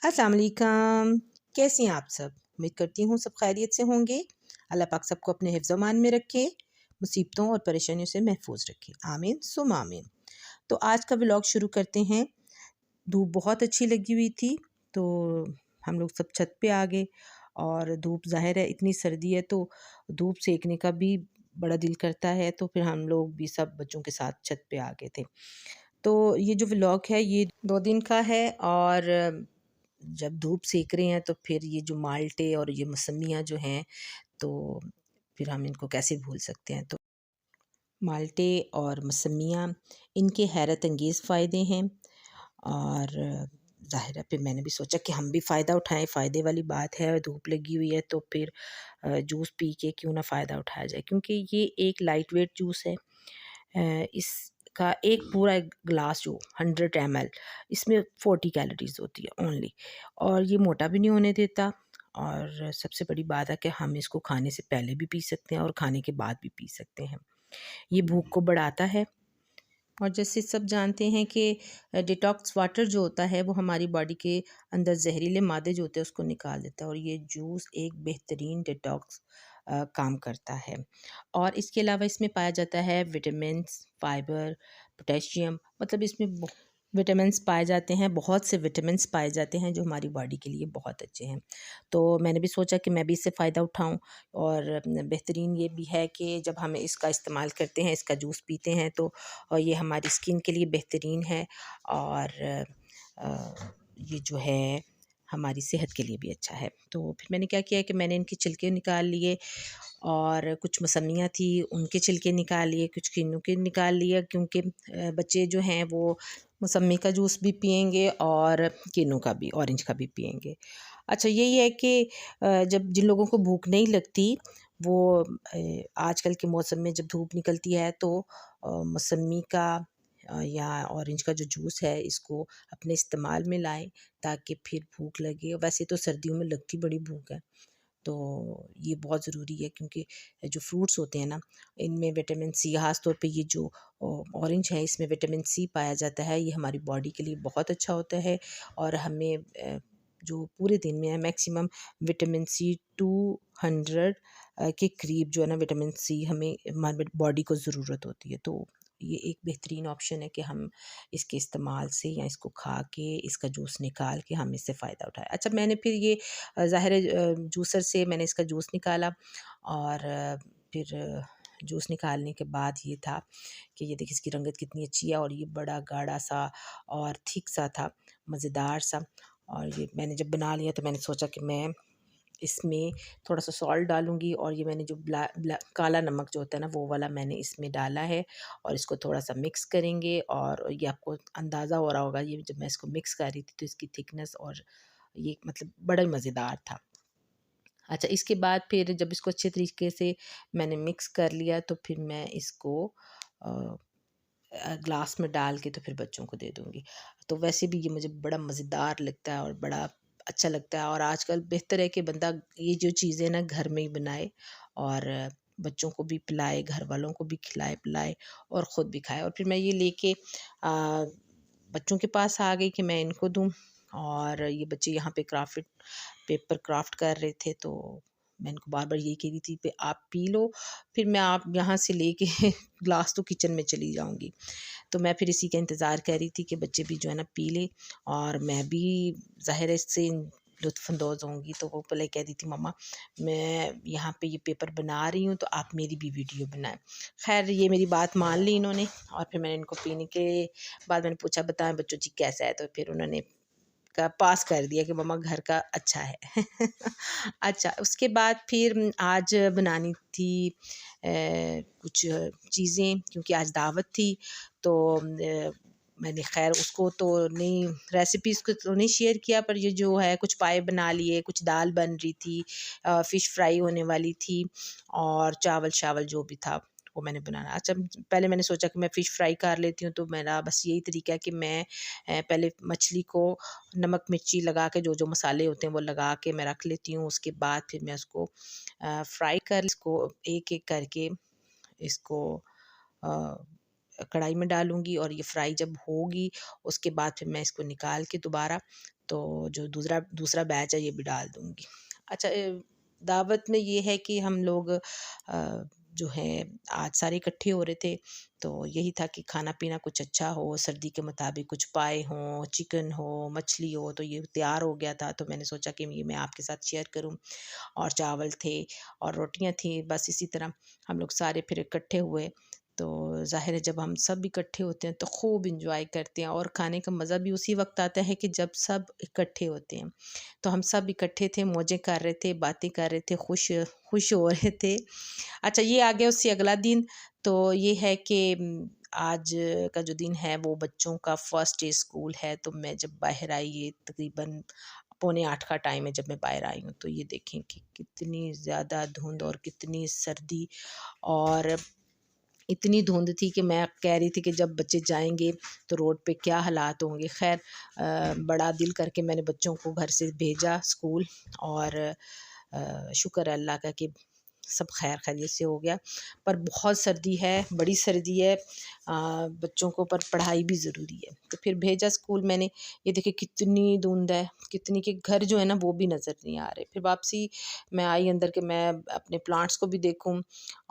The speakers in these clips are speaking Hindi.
अस्सलाम वालेकुम। कैसी हैं आप सब? उम्मीद करती हूँ सब खैरियत से होंगे। अल्लाह पाक सबको अपने हिफ्ज़ व अमान में रखे, मुसीबतों और परेशानियों से महफूज रखे। आमीन सुम्मा आमीन। तो आज का व्लॉग शुरू करते हैं। धूप बहुत अच्छी लगी हुई थी, तो हम लोग सब छत पे आ गए और धूप ज़ाहिर है इतनी सर्दी है तो धूप सेकने का भी बड़ा दिल करता है, तो फिर हम लोग भी सब बच्चों के साथ छत पे आ गए थे। तो ये जो व्लॉग है ये 2 दिन का है और जब धूप सेक रहे हैं तो फिर ये जो माल्टे और ये मौसमियाँ जो हैं तो फिर हम इनको कैसे भूल सकते हैं। तो माल्टे और मौसमियाँ इनके हैरत अंगेज़ फ़ायदे हैं और ज़ाहिर है फिर मैंने भी सोचा कि हम भी फ़ायदा उठाएँ, फ़ायदे वाली बात है, धूप लगी हुई है तो फिर जूस पी के क्यों ना फ़ायदा उठाया जाए, क्योंकि ये एक लाइट वेट जूस है। इसका एक पूरा ग्लास जो 100 ml इसमें 40 कैलोरीज़ होती है ओनली, और ये मोटा भी नहीं होने देता। और सबसे बड़ी बात है कि हम इसको खाने से पहले भी पी सकते हैं और खाने के बाद भी पी सकते हैं। ये भूख को बढ़ाता है और जैसे सब जानते हैं कि डिटॉक्स वाटर जो होता है वो हमारी बॉडी के अंदर जहरीले मादे जो होते हैं उसको निकाल देता है, और ये जूस एक बेहतरीन डिटॉक्स काम करता है। और इसके अलावा इसमें पाया जाता है विटामिन्स, फाइबर, पोटेशियम, मतलब इसमें विटामिन्स पाए जाते हैं, बहुत से विटामिन्स पाए जाते हैं जो हमारी बॉडी के लिए बहुत अच्छे हैं। तो मैंने भी सोचा कि मैं भी इससे फ़ायदा उठाऊं, और बेहतरीन ये भी है कि जब हम इसका इस्तेमाल करते हैं, इसका जूस पीते हैं तो ये हमारी स्किन के लिए बेहतरीन है, और ये जो है हमारी सेहत के लिए भी अच्छा है। तो फिर मैंने क्या किया कि मैंने इनके छिलके निकाल लिए और कुछ मौसमियाँ थी उनके छिलके निकाल लिए, कुछ किन्नू के निकाल लिए, क्योंकि बच्चे जो हैं वो मौसम्मी का जूस भी पिएंगे और किन्नू का भी, ऑरेंज का भी पिएंगे। अच्छा यही है कि जब जिन लोगों को भूख नहीं लगती वो आजकल के मौसम में जब धूप निकलती है तो मौसम्मी का या ऑरेंज का जो जूस है इसको अपने इस्तेमाल में लाएं, ताकि फिर भूख लगे। वैसे तो सर्दियों में लगती बड़ी भूख है, तो ये बहुत ज़रूरी है, क्योंकि जो फ्रूट्स होते हैं ना इनमें विटामिन सी, ख़ास तौर पे ये जो ऑरेंज है इसमें विटामिन सी पाया जाता है। ये हमारी बॉडी के लिए बहुत अच्छा होता है, और हमें जो पूरे दिन में है मैक्सिमम विटामिन सी 200 के करीब जो है ना विटामिन सी हमें हमारी बॉडी को ज़रूरत होती है। तो ये एक बेहतरीन ऑप्शन है कि हम इसके इस्तेमाल से या इसको खा के इसका जूस निकाल के हम इससे फ़ायदा उठाएं। अच्छा मैंने फिर ये ज़ाहिर है जूसर से मैंने इसका जूस निकाला, और फिर जूस निकालने के बाद ये था कि ये देखिए इसकी रंगत कितनी अच्छी है, और ये बड़ा गाढ़ा सा और थिक सा था, मज़ेदार सा। और ये मैंने जब बना लिया तो मैंने सोचा कि मैं इसमें थोड़ा सा सॉल्ट डालूँगी, और ये मैंने जो काला नमक जो होता है ना वो वाला मैंने इसमें डाला है, और इसको थोड़ा सा मिक्स करेंगे। और ये आपको अंदाज़ा हो रहा होगा, ये जब मैं इसको मिक्स कर रही थी तो इसकी थिकनेस और ये मतलब बड़ा ही मज़ेदार था। अच्छा इसके बाद फिर जब इसको अच्छे तरीके से मैंने मिक्स कर लिया तो फिर मैं इसको अ, ग्लास में डाल के तो फिर बच्चों को दे दूँगी। तो वैसे भी ये मुझे बड़ा मज़ेदार लगता है और बड़ा अच्छा लगता है, और आजकल बेहतर है कि बंदा ये जो चीज़ें ना घर में ही बनाए और बच्चों को भी पिलाए, घर वालों को भी खिलाए-पिलाए और ख़ुद भी खाए। और फिर मैं ये लेके बच्चों के पास आ गई कि मैं इनको दूँ, और ये बच्चे यहाँ पे पेपर क्राफ्ट कर रहे थे, तो मैं इनको बार-बार यही कह रही थी कि आप पी लो, फिर मैं आप यहाँ से लेके ग्लास तो किचन में चली जाऊँगी। तो मैं फिर इसी का इंतज़ार कर रही थी कि बच्चे भी जो है ना पी लें, और मैं भी ज़ाहिर है इससे लुत्फ़अंदोज़ होंगी। तो वो पहले कह रही थी मम्मा मैं यहाँ पे ये पेपर बना रही हूँ तो आप मेरी भी वीडियो बनाएँ। ख़ैर ये मेरी बात मान ली इन्होंने, और फिर मैंने इनको पीने के बाद मैंने पूछा बताएँ बच्चों जी कैसा है? तो फिर उन्होंने का पास कर दिया कि मम्मा घर का अच्छा है। अच्छा उसके बाद फिर आज बनानी थी कुछ चीज़ें, क्योंकि आज दावत थी, तो मैंने ख़ैर उसको तो नहीं, रेसिपीज़ को तो नहीं शेयर किया, पर ये जो है कुछ पाए बना लिए, कुछ दाल बन रही थी, फ़िश फ्राई होने वाली थी, और चावल-शावल जो भी था वो मैंने बनाना। अच्छा पहले मैंने सोचा कि मैं फ़िश फ्राई कर लेती हूँ, तो मेरा बस यही तरीका है कि मैं पहले मछली को नमक मिर्ची लगा के जो जो मसाले होते हैं वो लगा के मैं रख लेती हूँ। उसके बाद फिर मैं उसको फ्राई कर इसको एक-एक करके इसको अ, कढ़ाई में डालूँगी, और ये फ्राई जब होगी उसके बाद फिर मैं इसको निकाल के दोबारा तो जो दूसरा दूसरा बैच है ये भी डाल दूँगी। अच्छा दावत में ये है कि हम लोग जो है आज सारे इकट्ठे हो रहे थे, तो यही था कि खाना-पीना कुछ अच्छा हो, सर्दी के मुताबिक कुछ पाए हों, चिकन हो, मछली हो, तो ये तैयार हो गया था, तो मैंने सोचा कि ये मैं आपके साथ शेयर करूँ। और चावल थे और रोटियाँ थी, बस इसी तरह हम लोग सारे फिर इकट्ठे हुए। तो ज़ाहिर है जब हम सब इकट्ठे होते हैं तो खूब एंजॉय करते हैं, और खाने का मज़ा भी उसी वक्त आता है कि जब सब इकट्ठे होते हैं। तो हम सब इकट्ठे थे, मौजें कर रहे थे, बातें कर रहे थे, खुश खुश हो रहे थे। अच्छा ये आ गया उससे अगला दिन, तो ये है कि आज का जो दिन है वो बच्चों का फर्स्ट डे स्कूल है। तो मैं जब बाहर आई, ये तकरीबन पौने 8 का टाइम है जब मैं बाहर आई हूँ, तो ये देखें कि कितनी ज़्यादा धुंध और कितनी सर्दी, और इतनी धुंध थी कि मैं कह रही थी कि जब बच्चे जाएँगे तो रोड पे क्या हालात होंगे। ख़ैर बड़ा दिल करके मैंने बच्चों को घर से भेजा स्कूल, और शुक्र है अल्लाह का कि सब खैर खैरियत से हो गया। पर बहुत सर्दी है, बड़ी सर्दी है, बच्चों को पर पढ़ाई भी ज़रूरी है। तो फिर भेजा स्कूल मैंने। ये देखिए कितनी धुंध है, कितनी कि घर जो है ना वो भी नज़र नहीं आ रहे। फिर वापसी मैं आई अंदर कि मैं अपने प्लांट्स को भी देखूँ,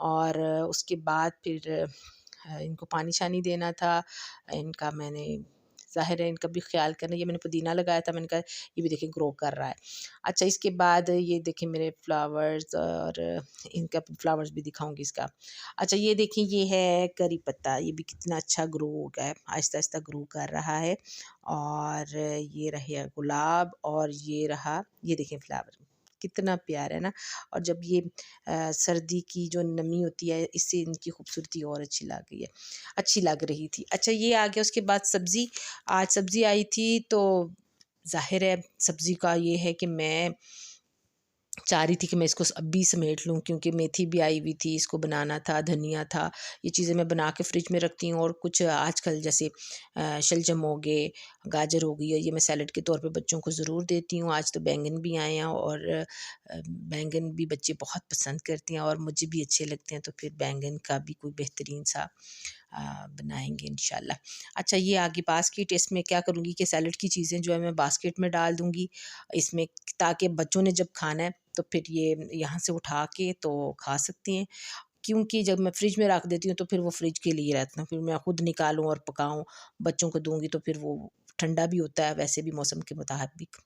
और उसके बाद फिर इनको पानी-शानी देना था। इनका मैंने ज़ाहिर है इनका भी ख़्याल करना, ये मैंने पुदीना लगाया था, मैंने कहा ये भी देखिए ग्रो कर रहा है। अच्छा इसके बाद ये देखिए मेरे फ्लावर्स, और इनका फ्लावर्स भी दिखाऊँगी इसका। अच्छा ये देखिए ये है करी पत्ता, ये भी कितना अच्छा ग्रो हो गया है, आहिस्ता-आहिस्ता ग्रो कर रहा है। और ये रहे गुलाब, और ये रहा, ये देखिए फ्लावर कितना प्यारा है ना। और जब ये सर्दी की जो नमी होती है इससे इनकी खूबसूरती और अच्छी लग रही थी। अच्छा ये आ गया उसके बाद सब्ज़ी। आज सब्ज़ी आई थी, तो ज़ाहिर है सब्ज़ी का ये है कि मैं चाह रही थी कि मैं इसको अभी समेट लूँ, क्योंकि मेथी भी आई हुई थी, इसको बनाना था, धनिया था। ये चीज़ें मैं बना के फ्रिज में रखती हूँ, और कुछ आजकल जैसे शलजम हो गए, गाजर हो गई है, ये मैं सैलेड के तौर पे बच्चों को ज़रूर देती हूँ। आज तो बैंगन भी आए हैं, और बैंगन भी बच्चे बहुत पसंद करते हैं और मुझे भी अच्छे लगते हैं, तो फिर बैंगन का भी कोई बेहतरीन सा बनाएँगे इंशाल्लाह। अच्छा ये आगे बास्केट, इसमें क्या करूँगी कि सैलेड की चीज़ें जो है मैं बास्केट में डाल दूँगी इसमें, ताकि बच्चों ने जब खाना है तो फिर ये यहाँ से उठा के तो खा सकती हैं। क्योंकि जब मैं फ्रिज में रख देती हूँ तो फिर वो फ्रिज के लिए रहता है, फिर मैं खुद निकालूँ और पकाऊँ, बच्चों को दूँगी तो फिर वो ठंडा भी होता है, वैसे भी मौसम के मुताबिक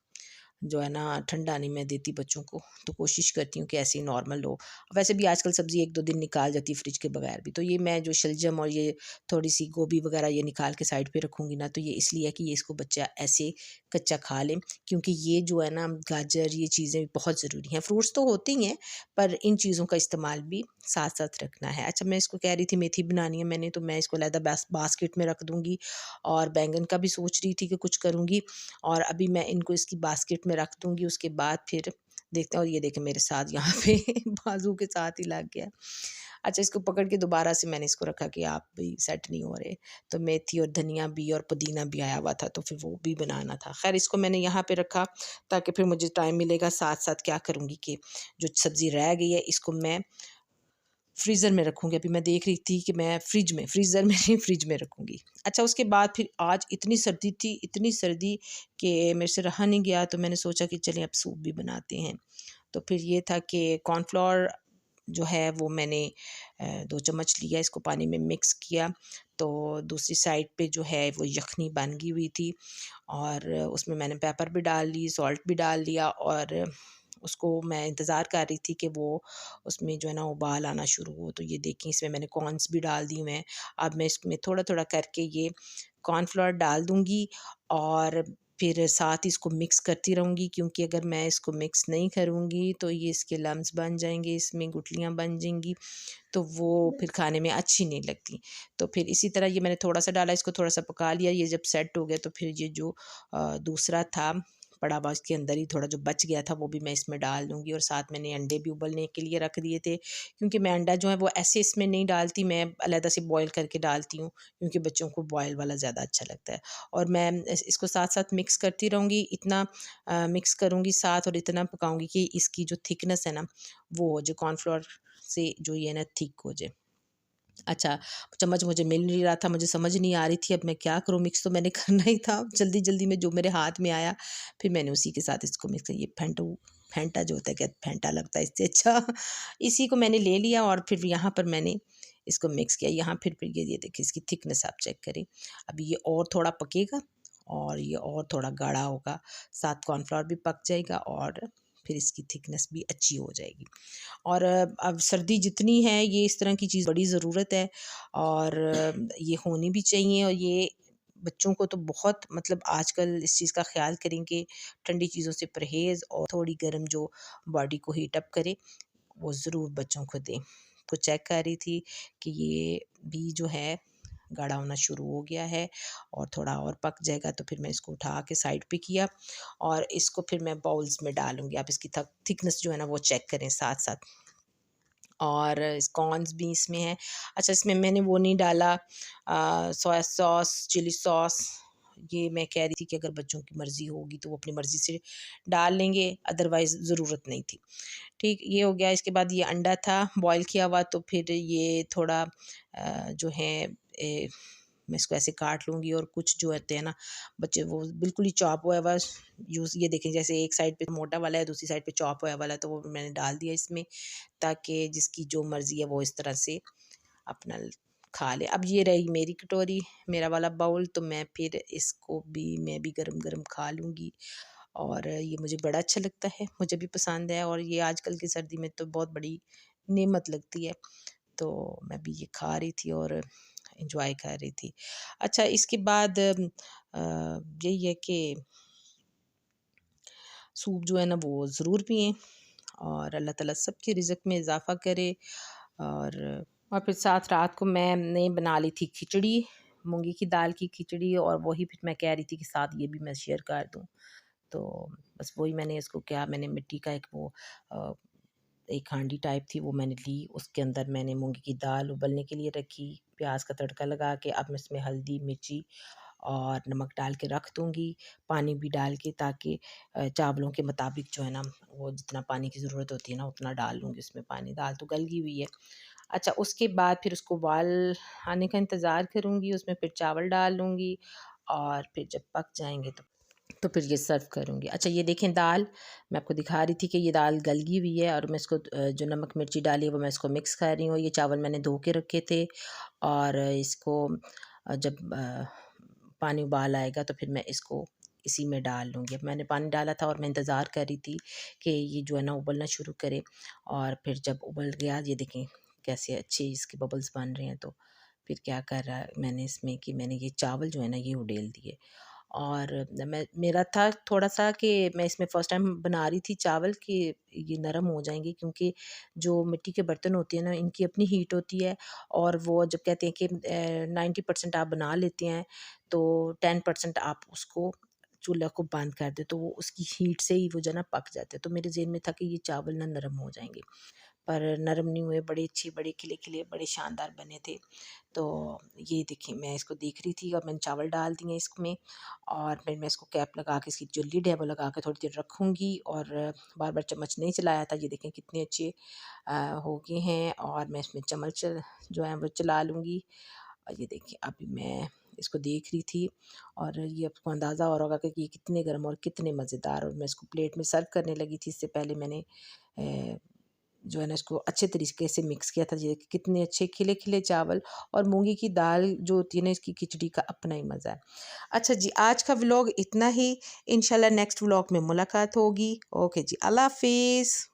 जो है ना ठंडा नहीं मैं देती बच्चों को, तो कोशिश करती हूँ कि ऐसे ही नॉर्मल हो। वैसे भी आजकल सब्ज़ी 1-2 दिन निकाल जाती है फ्रिज के बगैर भी, तो ये मैं जो शलजम और ये थोड़ी-सी गोभी वगैरह ये निकाल के साइड पे रखूँगी ना, तो ये इसलिए है कि ये इसको बच्चा ऐसे कच्चा खा ले, क्योंकि ये जो है ना गाजर ये चीज़ें बहुत ज़रूरी हैं। फ्रूट्स तो होते ही हैं, पर इन चीज़ों का इस्तेमाल भी साथ-साथ रखना है। अच्छा मैं इसको कह रही थी मेथी बनानी है मैंने, तो मैं इसको अलहदा बास्केट में रख दूँगी, और बैंगन का भी सोच रही थी कि कुछ करूँगी, और अभी मैं इनको इसकी बास्केट में रख दूँगी, उसके बाद फिर देखते हैं। और ये देखें मेरे साथ यहाँ पे बाजू के साथ ही लग गया। अच्छा इसको पकड़ के दोबारा से मैंने इसको रखा कि आप भी सेट नहीं हो रहे, तो मेथी और धनिया भी और पुदीना भी आया हुआ था, तो फिर वो भी बनाना था। ख़ैर इसको मैंने यहाँ पे रखा ताकि फिर मुझे टाइम मिलेगा, साथ-साथ क्या करूँगी कि जो सब्ज़ी रह गई है इसको मैं फ्रीज़र में रखूँगी। अभी मैं देख रही थी कि मैं फ्रीज़र में नहीं फ्रिज में रखूँगी। अच्छा उसके बाद फिर आज इतनी सर्दी थी, इतनी सर्दी कि मेरे से रहा नहीं गया, तो मैंने सोचा कि चलें अब सूप भी बनाते हैं। तो फिर ये था कि कॉर्नफ्लोर जो है वो मैंने 2 चम्मच लिया, इसको पानी में मिक्स किया, तो दूसरी साइड पे जो है वो यखनी बन गई हुई थी, और उसमें मैंने पेपर भी डाल ली, सॉल्ट भी डाल लिया, और उसको मैं इंतज़ार कर रही थी कि वो उसमें जो है ना उबाल आना शुरू हो। तो ये देखिए इसमें मैंने कॉर्न्स भी डाल दी हुए हैं। अब मैं इसमें थोड़ा-थोड़ा करके ये कॉर्नफ्लोर डाल दूँगी, और फिर साथ ही इसको मिक्स करती रहूँगी, क्योंकि अगर मैं इसको मिक्स नहीं करूँगी तो ये इसके लम्स बन जाएँगे, इसमें गुठलियाँ बन जाएँगी, तो वो फिर खाने में अच्छी नहीं लगती। तो फिर इसी तरह ये मैंने थोड़ा-सा डाला, इसको थोड़ा-सा पका लिया, ये जब सेट हो गया तो फिर ये जो दूसरा था पड़ा हुआ इसके अंदर ही थोड़ा जो बच गया था वो भी मैं इसमें डाल दूँगी, और साथ मैंने अंडे भी उबलने के लिए रख दिए थे, क्योंकि मैं अंडा जो है वो ऐसे इसमें नहीं डालती, मैं अलहदा से बॉयल करके डालती हूँ, क्योंकि बच्चों को बॉयल वाला ज़्यादा अच्छा लगता है। और मैं इसको साथ-साथ मिक्स करती रहूँगी, इतना मिक्स करूँगी साथ, और इतना पकाऊँगी कि इसकी जो थिकनेस है ना वो हो जाए, कॉर्नफ्लोर से जो ये ना थिक हो जाए। अच्छा, चम्मच मुझे मिल नहीं रहा था, मुझे समझ नहीं आ रही थी अब मैं क्या करूँ, मिक्स तो मैंने करना ही था, जल्दी-जल्दी में जो मेरे हाथ में आया, फिर मैंने उसी के साथ इसको मिक्स किया। ये फेंटा जो होता है क्या फेंटा लगता है इससे अच्छा इसी को मैंने ले लिया और फिर यहाँ पर मैंने इसको मिक्स किया। यहाँ फिर ये देखिए इसकी थिकनेस आप चेक करें। अभी ये और थोड़ा पकेगा और ये और थोड़ा गाढ़ा होगा, साथ कॉर्नफ्लोर भी पक जाएगा और फिर इसकी थिकनेस भी अच्छी हो जाएगी। और अब सर्दी जितनी है ये इस तरह की चीज़ बड़ी ज़रूरत है और ये होनी भी चाहिए और ये बच्चों को तो बहुत मतलब आजकल इस चीज़ का ख़्याल करेंगे, ठंडी चीज़ों से परहेज़ और थोड़ी गर्म जो बॉडी को हीट अप करे, वो ज़रूर बच्चों को दें। तो चेक कर रही थी कि ये भी जो है गाढ़ा होना शुरू हो गया है और थोड़ा और पक जाएगा तो फिर मैं इसको उठा के साइड पे किया और इसको फिर मैं बाउल्स में डालूँगी। आप इसकी थिकनेस जो है ना वो चेक करें साथ-साथ। और कॉर्न्स भी इसमें हैं। अच्छा इसमें मैंने वो नहीं डाला सोया सॉस, चिली सॉस, ये मैं कह रही थी कि अगर बच्चों की मर्ज़ी होगी तो वो अपनी मर्ज़ी से डाल लेंगे, अदरवाइज़ ज़रूरत नहीं थी। ठीक, ये हो गया। इसके बाद ये अंडा था बॉयल किया हुआ तो फिर ये थोड़ा जो है मैं इसको ऐसे काट लूँगी और कुछ जो होते हैं ना बच्चे वो बिल्कुल ही चॉप हुआ हुआ यूज़ ये देखें जैसे एक साइड पे मोटा वाला है, दूसरी साइड पे चॉप हुआ वाला है तो वो मैंने डाल दिया इसमें ताकि जिसकी जो मर्ज़ी है वो इस तरह से अपना खा ले। अब ये रही मेरी कटोरी, मेरा वाला बाउल तो मैं फिर इसको भी मैं भी गरम-गरम खा लूँगी और ये मुझे बड़ा अच्छा लगता है, मुझे भी पसंद है और ये आजकल की सर्दी में तो बहुत बड़ी नेमत लगती है। तो मैं भी ये खा रही थी और एन्जॉय कर रही थी। अच्छा इसके बाद यही है कि सूप जो है ना वो ज़रूर पिएँ और अल्लाह ताला सबके रिज़्क में इज़ाफ़ा करे और फिर साथ रात को मैंने बना ली थी खिचड़ी, मूँगी की दाल की खिचड़ी और वही फिर मैं कह रही थी कि साथ ये भी मैं शेयर कर दूँ। तो बस वही मैंने इसको क्या मैंने मिट्टी का एक वो अ, एक हांडी टाइप थी वो मैंने ली, उसके अंदर मैंने मूँगी की दाल उबलने के लिए रखी, प्याज़ का तड़का लगा के अब मैं इसमें हल्दी, मिर्ची और नमक डाल के रख दूँगी, पानी भी डाल के ताकि चावलों के मुताबिक जो है ना वो जितना पानी की ज़रूरत होती है ना उतना डाल लूँगी उसमें पानी, दाल तो गल गई हुई है। अच्छा उसके बाद फिर उसको उबाल आने का इंतज़ार करूँगी, उसमें फिर चावल डाल लूँगी और फिर जब पक जाएँगे तो फिर ये सर्व करूँगी। अच्छा ये देखें दाल, मैं आपको दिखा रही थी कि ये दाल गल गई हुई है और मैं इसको जो नमक मिर्ची डाली है वो मैं इसको मिक्स कर रही हूँ। ये चावल मैंने धो के रखे थे और इसको जब पानी उबाल आएगा तो फिर मैं इसको इसी में डाल लूँगी। अब मैंने पानी डाला था और मैं इंतज़ार कर रही थी कि ये जो है ना उबलना शुरू करे और फिर जब उबल गया ये देखें कैसे अच्छे इसके बबल्स बन रहे हैं तो फिर क्या कर रहा है मैंने इसमें कि मैंने ये चावल जो है ना ये उडेल दिए और मैं मेरा था थोड़ा-सा कि मैं इसमें फ़र्स्ट टाइम बना रही थी चावल कि ये नरम हो जाएँगे क्योंकि जो मिट्टी के बर्तन होते हैं ना इनकी अपनी हीट होती है और वो जब कहते हैं कि 90% आप बना लेते हैं तो 10% आप उसको चूल्हा को बंद कर दें तो वो उसकी हीट से ही वो जो है ना पक जाते हैं। तो मेरे ज़हन में था कि ये चावल ना नरम हो जाएँगे, पर नरम नहीं हुए, बड़े अच्छे, बड़े खिले-खिले, बड़े शानदार बने थे। तो ये देखिए मैं इसको देख रही थी और मैंने चावल डाल दिए इसमें और फिर मैं इसको कैप लगा के इसकी जो लिड है वो लगा के थोड़ी देर रखूँगी और बार-बार चम्मच नहीं चलाया था। ये देखें कितने अच्छे हो गए हैं और मैं इसमें चम्मच जो है वो चला लूँगी और ये देखिए अभी मैं इसको देख रही थी और ये आपको अंदाज़ा हो रहा होगा कि ये कितने गर्म और कितने मज़ेदार और मैं इसको प्लेट में सर्व करने लगी थी इससे पहले मैंने अ, जो है ना इसको अच्छे तरीके से मिक्स किया था। ये कितने अच्छे खिले-खिले चावल और मूँगी की दाल जो होती है ना इसकी खिचड़ी का अपना ही मज़ा है। अच्छा जी, आज का व्लॉग इतना ही, इंशाल्लाह नेक्स्ट व्लॉग में मुलाकात होगी। ओके जी, अल्लाह हाफ़िज़।